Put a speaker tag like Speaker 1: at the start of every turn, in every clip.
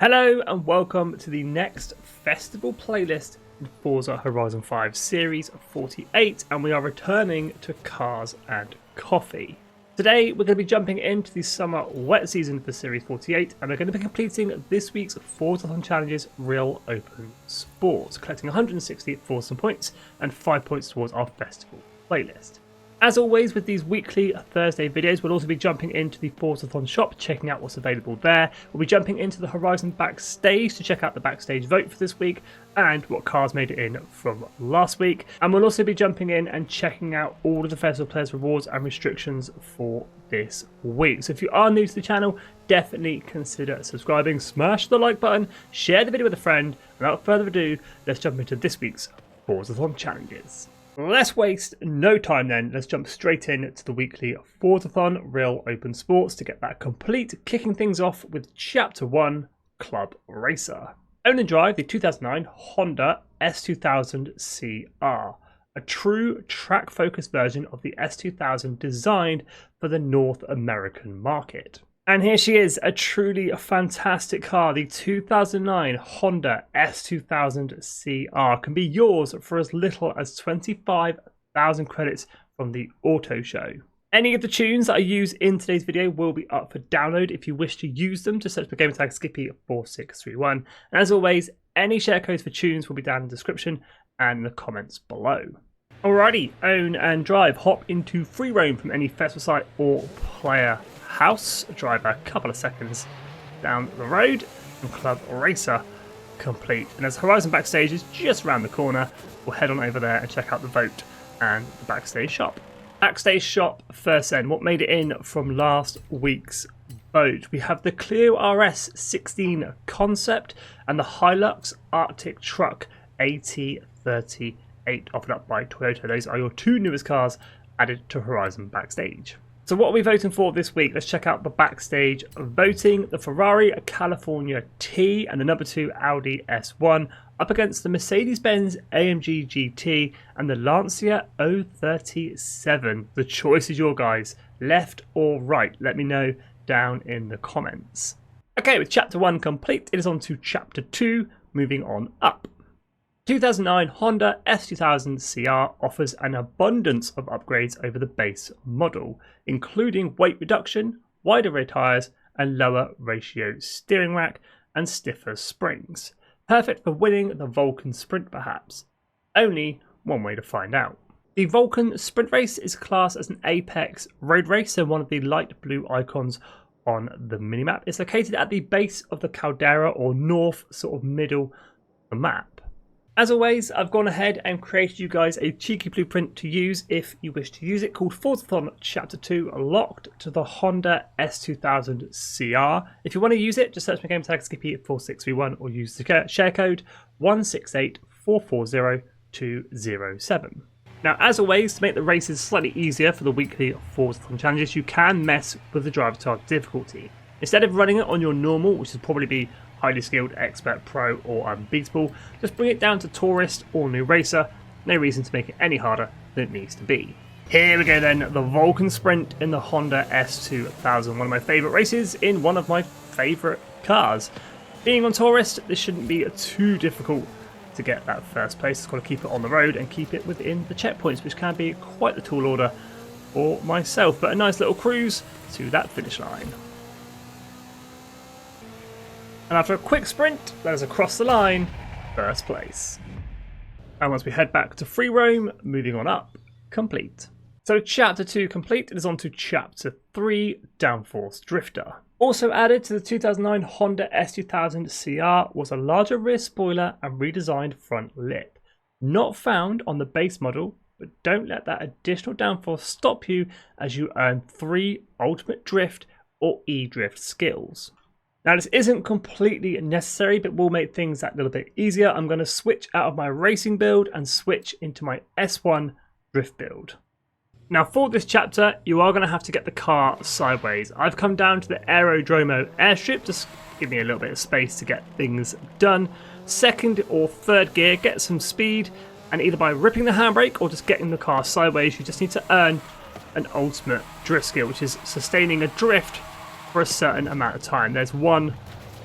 Speaker 1: Hello and welcome to the next festival playlist in Forza Horizon 5 Series 48, and we are returning to Cars and Coffee. Today we're going to be jumping into the summer wet season for Series 48, and we're going to be completing this week's Forzathon Challenges Real Open Sports, collecting 160 Forza points and 5 points towards our festival playlist. As always with these weekly Thursday videos, we'll also be jumping into the Forzathon shop, checking out what's available there. We'll be jumping into the Horizon backstage to check out the backstage vote for this week and what cars made it in from last week. And we'll also be jumping in and checking out all of the festival players rewards and restrictions for this week. So if you are new to the channel, definitely consider subscribing, smash the like button, share the video with a friend. Without further ado, let's jump into this week's Forzathon challenges. Let's waste no time then, let's jump straight in to the weekly Forzathon Real Open Sports to get that complete, kicking things off with Chapter 1, Club Racer. Own and drive the 2009 Honda S2000 CR, a true track-focused version of the S2000 designed for the North American market. And here she is, a truly fantastic car. The 2009 Honda S2000 CR can be yours for as little as 25,000 credits from the auto show. Any of the tunes that I use in today's video will be up for download. If you wish to use them, just search for gamertag Skippy4631. And as always, any share codes for tunes will be down in the description and in the comments below. Alrighty, own and drive. Hop into free roam from any festival site or player house. Drive a couple of seconds down the road and Club Racer complete. And as Horizon backstage is just around the corner, we'll head on over there and check out the vote and the backstage shop. Backstage shop first then, what made it in from last week's vote? We have the Clio RS 16 concept and the Hilux Arctic truck AT38 offered up by Toyota. Those are your two newest cars added to Horizon backstage. So what are we voting for this week? Let's check out the backstage voting. The Ferrari California T and the number 2 Audi S1 up against the Mercedes-Benz AMG GT and the Lancia 037. The choice is your guys, left or right. Let me know down in the comments. Okay, with Chapter 1 complete, it is on to Chapter 2, moving on up. 2009 Honda S2000 CR offers an abundance of upgrades over the base model, including weight reduction, wider rear tyres, and lower ratio steering rack and stiffer springs. Perfect for winning the Volcan sprint perhaps. Only one way to find out. The Volcan sprint race is classed as an Apex road race, so one of the light blue icons on the minimap. It's located at the base of the caldera or north sort of middle of the map. As always, I've gone ahead and created you guys a cheeky blueprint to use if you wish to use it, called Forzathon Chapter 2 locked to the Honda S2000 CR. If you want to use it, just search my gamertag Skippy4631 or use the share code 168440207. Now, as always, to make the races slightly easier for the weekly Forzathon challenges, you can mess with the driver tag difficulty. Instead of running it on your normal, which would probably be highly skilled, expert, pro or unbeatable, just bring it down to tourist or new racer. No reason to make it any harder than it needs to be. Here we go then, the Volcan sprint in the Honda S2000, one of my favourite races in one of my favourite cars. Being on tourist, this shouldn't be too difficult to get that first place. Just got to keep it on the road and keep it within the checkpoints, which can be quite the tall order for myself, but a nice little cruise to that finish line. And after a quick sprint, that is across the line, first place. And once we head back to free roam, moving on up, complete. So Chapter 2 complete, it is on to Chapter 3, Downforce Drifter. Also added to the 2009 Honda S2000 CR was a larger rear spoiler and redesigned front lip. Not found on the base model, but don't let that additional downforce stop you as you earn 3 Ultimate Drift or E-Drift skills. Now this isn't completely necessary, but will make things that little bit easier. I'm going to switch out of my racing build and switch into my S1 drift build. Now for this chapter, you are going to have to get the car sideways. I've come down to the Aerodromo airstrip, just give me a little bit of space to get things done. Second or third gear, get some speed, and either by ripping the handbrake or just getting the car sideways, you just need to earn an ultimate drift skill, which is sustaining a drift for a certain amount of time. There's one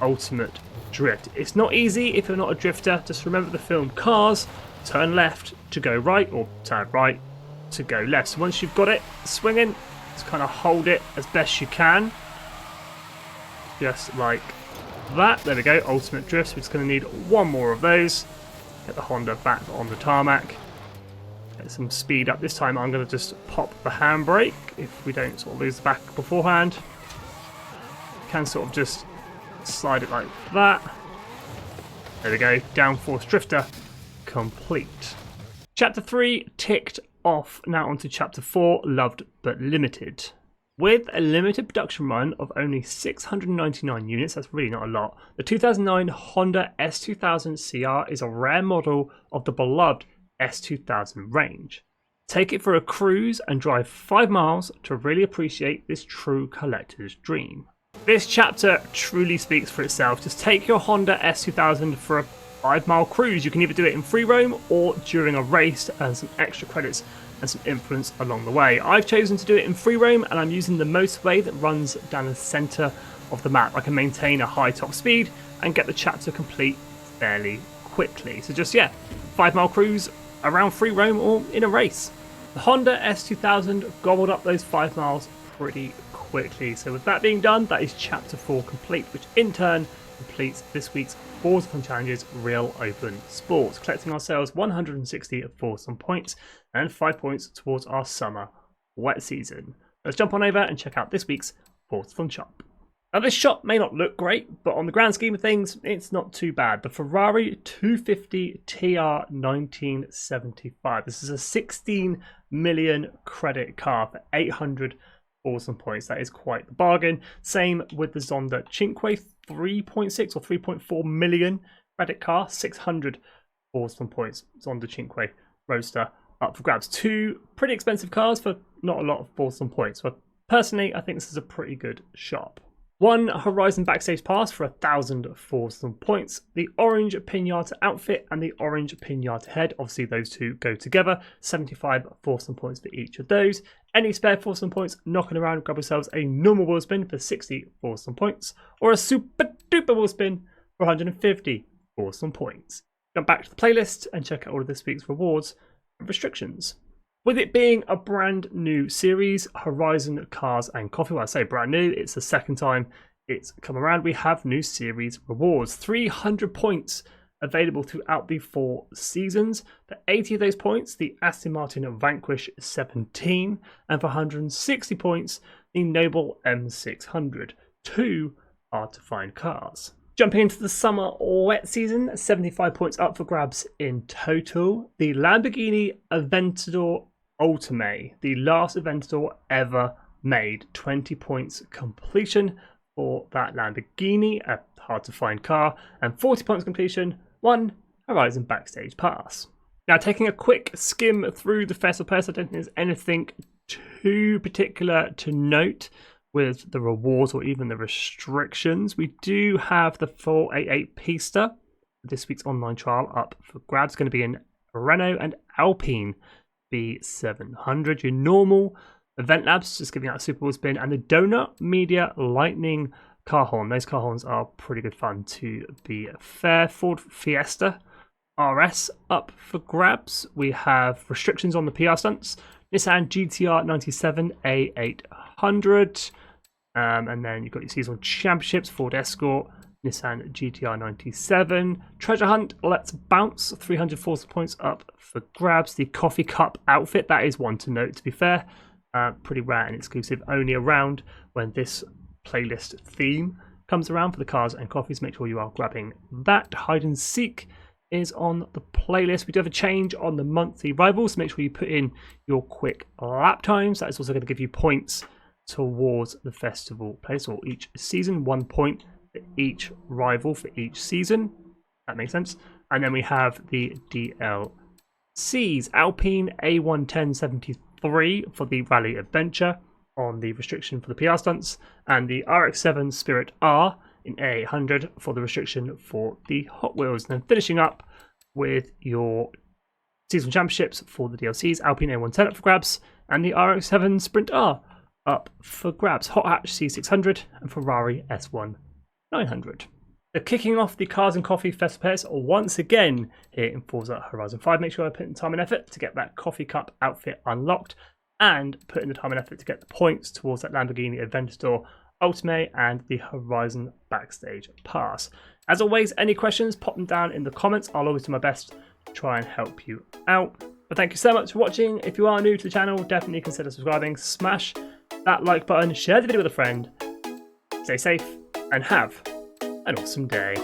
Speaker 1: ultimate drift. It's not easy if you're not a drifter. Just remember the film Cars, turn left to go right, or turn right to go left. So once you've got it swinging, just kind of hold it as best you can. Just like that. There we go, ultimate drifts. We're just going to need one more of those. Get the Honda back on the tarmac. Get some speed up. This time I'm going to just pop the handbrake if we don't sort of lose the back beforehand. Can sort of just slide it like that. There we go, Downforce Drifter complete. Chapter 3 ticked off. Now on to Chapter 4, Loved But Limited. With a limited production run of only 699 units, that's really not a lot, the 2009 Honda S2000 CR is a rare model of the beloved S2000 range. Take it for a cruise and drive 5 miles to really appreciate this true collector's dream. This chapter truly speaks for itself. Just take your Honda S2000 for a 5-mile cruise. You can either do it in free roam or during a race to earn some extra credits and some influence along the way. I've chosen to do it in free roam, and I'm using the motorway that runs down the centre of the map. I can maintain a high top speed and get the chapter complete fairly quickly. So just 5-mile cruise around free roam or in a race. The Honda S2000 gobbled up those 5 miles pretty quickly. So with that being done, that is Chapter 4 complete, which in turn completes this week's Forzathon Challenges Real Open Sports, collecting ourselves 160 Forzathon points and 5 points towards our summer wet season. Let's jump on over and check out this week's Forzathon shop. Now this shop may not look great, but on the grand scheme of things, it's not too bad. The Ferrari 250 TR 1975. This is a 16 million credit car for 800 Forzathon points. That is quite the bargain. Same with the Zonda Cinque, 3.6 or 3.4 million credit car, 600 Forzathon points. Zonda Cinque Roadster up for grabs. 2 pretty expensive cars for not a lot of Forzathon points. But personally, I think this is a pretty good shop. 1 Horizon Backstage Pass for 1,000 Forzathon points. The orange Pinata outfit and the orange Pinata head. Obviously, those two go together. 75 Forzathon points for each of those. Any spare Forzathon points, knocking around, grab yourselves a normal wheel spin for 60 Forzathon points, or a super duper wheel spin for 150 Forzathon points. Jump back to the playlist and check out all of this week's rewards and restrictions. With it being a brand new series, Horizon Cars and Coffee, well I say brand new, it's the second time it's come around, we have new series rewards. 300 points available throughout the 4 seasons. For 80 of those points, the Aston Martin Vanquish 17, and for 160 points, the Noble M600. 2 hard to find cars. Jumping into the summer wet season, 75 points up for grabs in total. The Lamborghini Aventador Ultimate, the last Aventador ever made. 20 points completion for that Lamborghini, a hard to find car, and 40 points completion, 1 Horizon Backstage Pass. Now, taking a quick skim through the festival pass, I don't think there's anything too particular to note with the rewards or even the restrictions. We do have the 488 Pista, this week's online trial, up for grabs. It's going to be in Renault and Alpine B700. Your normal Event Labs, just giving out a Super Bowl spin, and the Donut Media Lightning car horn. Those car horns are pretty good fun, to be fair. Ford Fiesta RS up for grabs. We have restrictions on the PR stunts. Nissan GTR 97 A800. And then you've got your seasonal championships, Ford Escort, Nissan GTR 97. Treasure Hunt, Let's Bounce, 300 Forza points up for grabs. The Coffee Cup outfit, that is one to note, to be fair. Pretty rare and exclusive, only around when this playlist theme comes around for the cars and coffees. Make sure you are grabbing that. Hide and Seek is on the playlist. We do have a change on the monthly rivals, so make sure you put in your quick lap times. That is also going to give you points towards the festival place, or each season. 1 point for each rival for each season. That makes sense. And then we have the DLCs. Alpine A11073 for the Rally Adventure on the restriction for the PR stunts, and the RX-7 Spirit R in A800 for the restriction for the Hot Wheels. And then finishing up with your seasonal championships for the DLCs, Alpine A110 up for grabs, and the RX-7 Sprint R up for grabs. Hot Hatch C600 and Ferrari S1 900. They're kicking off the Cars and Coffee Festival Pace once again here in Forza Horizon 5. Make sure I put in time and effort to get that coffee cup outfit unlocked and put in the time and effort to get the points towards that Lamborghini Aventador Ultimate and the Horizon Backstage Pass. As always, any questions, pop them down in the comments. I'll always do my best to try and help you out. But thank you so much for watching. If you are new to the channel, definitely consider subscribing. Smash that like button, share the video with a friend. Stay safe and have an awesome day.